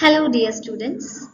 Hello, dear students.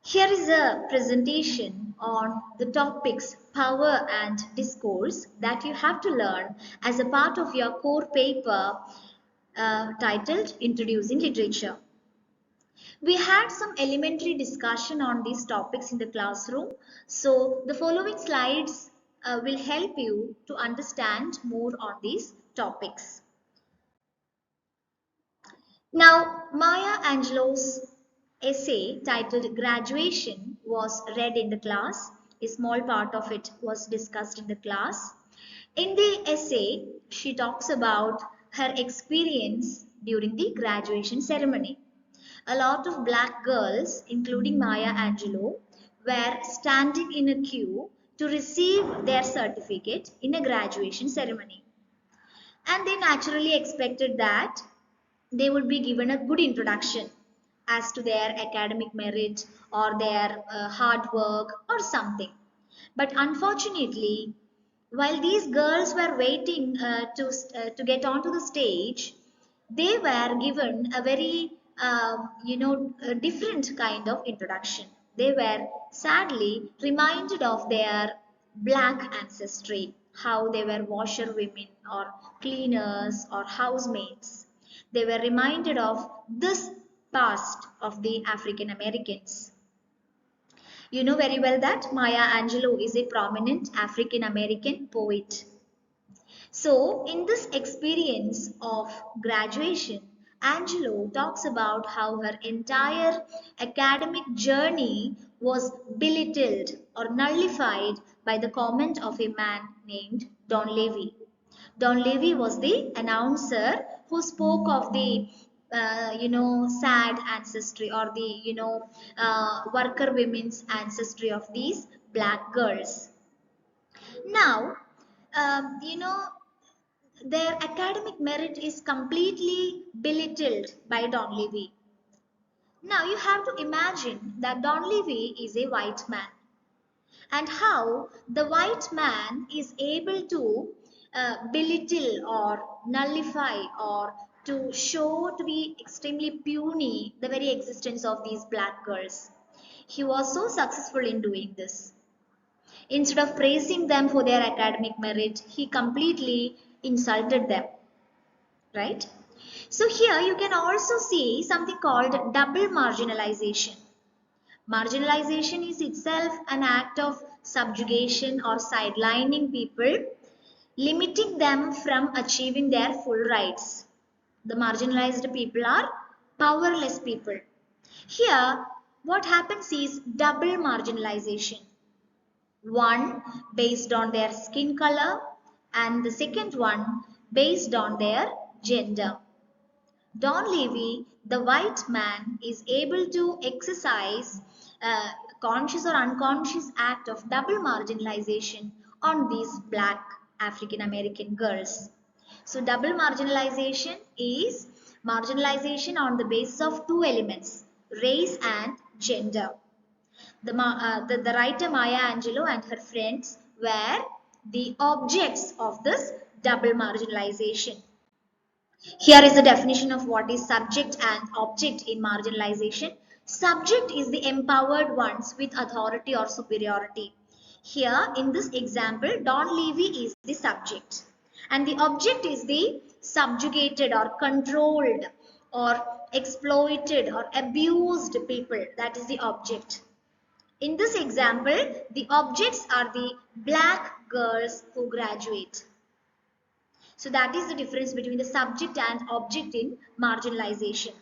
Here is a presentation on the topics power and discourse that you have to learn as a part of your core paper titled Introducing Literature. We had some elementary discussion on these topics in the classroom, so the following slides will help you to understand more on these topics. Now, Maya Angelou's essay titled Graduation was read in the class. A small part of it was discussed in the class. In the essay, she talks about her experience during the graduation ceremony. A lot of black girls, including Maya Angelou, were standing in a queue to receive their certificate in a graduation ceremony. And they naturally expected that they would be given a good introduction as to their academic merit or their hard work or something. But unfortunately, while these girls were waiting to get onto the stage, they were given a very different kind of introduction. They were sadly reminded of their black ancestry, how they were washerwomen or cleaners or housemaids. They were reminded of this past of the African Americans. You know very well that Maya Angelou is a prominent African American poet. So, in this experience of graduation, Angelo talks about how her entire academic journey was belittled or nullified by the comment of a man named Don Levy. Don Levy was the announcer who spoke of the sad ancestry or the worker women's ancestry of these black girls. Now, their academic merit is completely belittled by Don Levy. Now you have to imagine that Don Levy is a white man and how the white man is able to belittle or nullify or to show to be extremely puny the very existence of these black girls. He was so successful in doing this. Instead of praising them for their academic merit, he completely insulted them, right? So here you can also see something called double marginalization. Marginalization is itself an act of subjugation or sidelining people, limiting them from achieving their full rights. The marginalized people are powerless people. Here, what happens is double marginalization. One based on their skin color and the second one based on their gender. Don Levy, the white man, is able to exercise a conscious or unconscious act of double marginalization on these black African American girls. So double marginalization is marginalization on the basis of two elements, race and gender. The writer Maya Angelou and her friends were the objects of this double marginalization. Here is the definition of what is subject and object in marginalization. Subject is the empowered ones with authority or superiority. Here in this example, Don Levy is the subject and the object is the subjugated or controlled or exploited or abused people. That is the object. In this example, the objects are the black girls who graduate. So that is the difference between the subject and object in marginalization.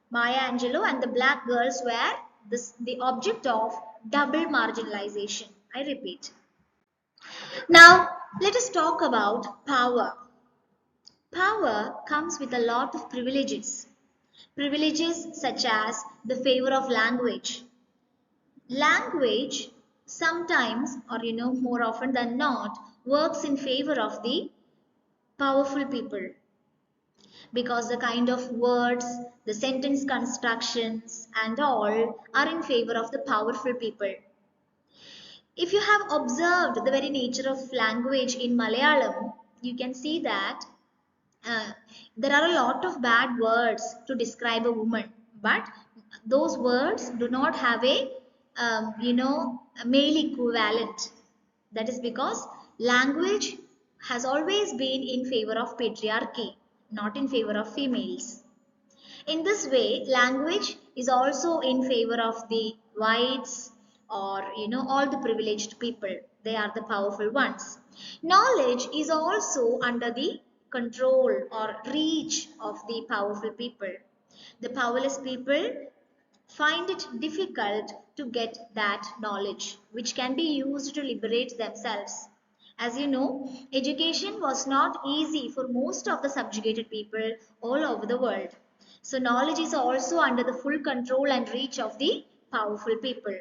Maya Angelou and the black girls were the object of double marginalization. I repeat. Now, let us talk about power. Power comes with a lot of privileges. Privileges such as the favor of language. Language sometimes, or more often than not, works in favor of the powerful people because the kind of words, the sentence constructions and all are in favor of the powerful people. If you have observed the very nature of language in Malayalam, you can see that uh, there are a lot of bad words to describe a woman, but those words do not have a a male equivalent. That is because language has always been in favor of patriarchy, not in favor of females. In this way, language is also in favor of the whites, or all the privileged people. They are the powerful ones. Knowledge is also under the control or reach of the powerful people. The powerless people find it difficult to get that knowledge which can be used to liberate themselves. As you know, education was not easy for most of the subjugated people all over the world. So knowledge is also under the full control and reach of the powerful people.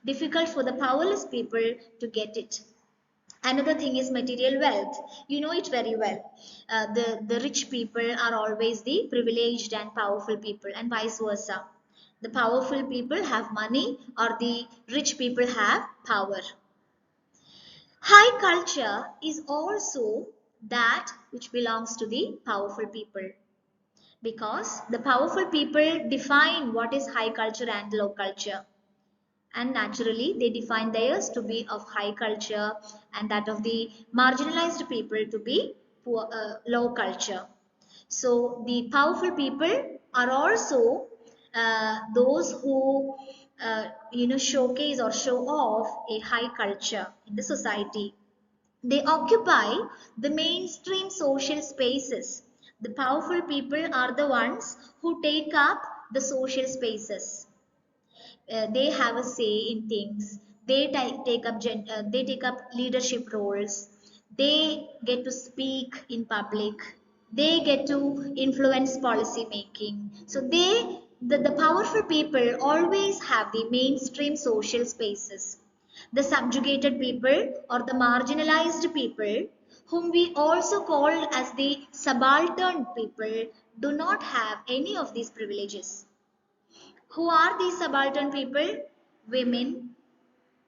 Difficult for the powerless people to get it. Another thing is material wealth. You know it very well. The rich people are always the privileged and powerful people, and vice versa. The powerful people have money, or the rich people have power. High culture is also that which belongs to the powerful people, because the powerful people define what is high culture and low culture, and naturally they define theirs to be of high culture and that of the marginalized people to be poor, low culture. So the powerful people are also those who showcase or show off a high culture in the society. They occupy the mainstream social spaces. The powerful people are the ones who take up the social spaces. They have a say in things. They take up leadership roles. They get to speak in public. They get to influence policy making. So the powerful people always have the mainstream social spaces. The subjugated people or the marginalized people, whom we also call as the subaltern people, do not have any of these privileges. Who are these subaltern people? Women,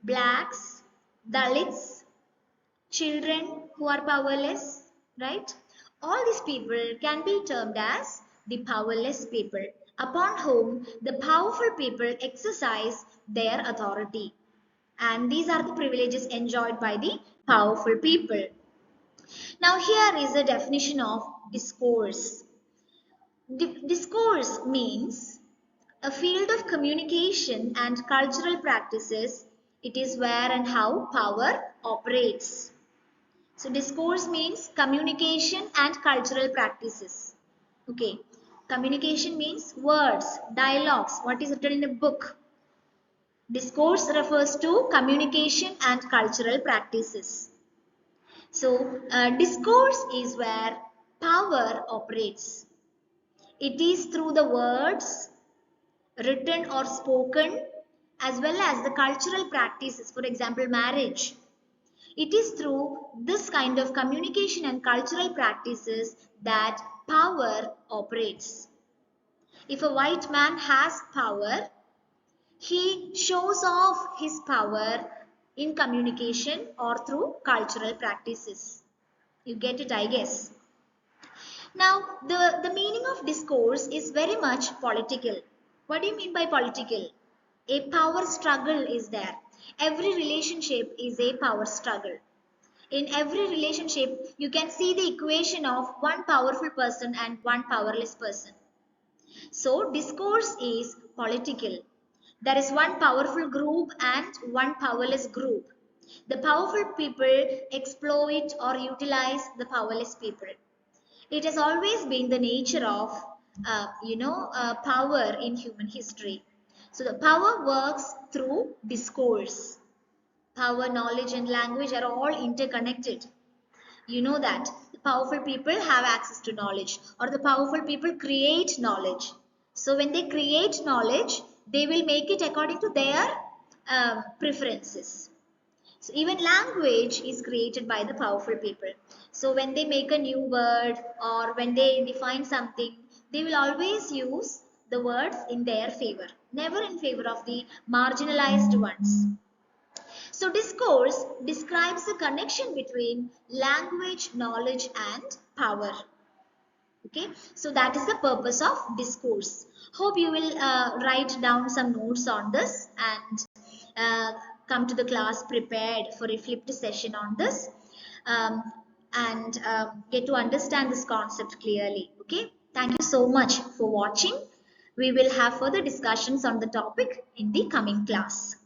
blacks, Dalits, children who are powerless, right? All these people can be termed as the powerless people, upon whom the powerful people exercise their authority. And these are the privileges enjoyed by the powerful people. Now, here is a definition of discourse. Discourse means a field of communication and cultural practices. It is where and how power operates. So discourse means communication and cultural practices. Okay. Communication means words, dialogues, what is written in a book. Discourse refers to communication and cultural practices. So discourse is where power operates. It is through the words, written or spoken, as well as the cultural practices, for example, marriage. It is through this kind of communication and cultural practices that power operates. If a white man has power, he shows off his power in communication or through cultural practices. You get it, I guess. Now, the meaning of discourse is very much political. What do you mean by political? A power struggle is there. Every relationship is a power struggle. In every relationship, you can see the equation of one powerful person and one powerless person. So, discourse is political. There is one powerful group and one powerless group. The powerful people exploit or utilize the powerless people. It has always been the nature of power in human history. So the power works through discourse. Power, knowledge and language are all interconnected. You know that the powerful people have access to knowledge, or the powerful people create knowledge. So when they create knowledge, they will make it according to their preferences. So even language is created by the powerful people. So when they make a new word or when they define something, they will always use the words in their favor, never in favor of the marginalized ones. So discourse describes the connection between language, knowledge and power. Okay, so that is the purpose of discourse. Hope you will write down some notes on this and uh, come to the class prepared for a flipped session on this, um, and get to understand this concept clearly. Okay, thank you so much for watching. We will have further discussions on the topic in the coming class.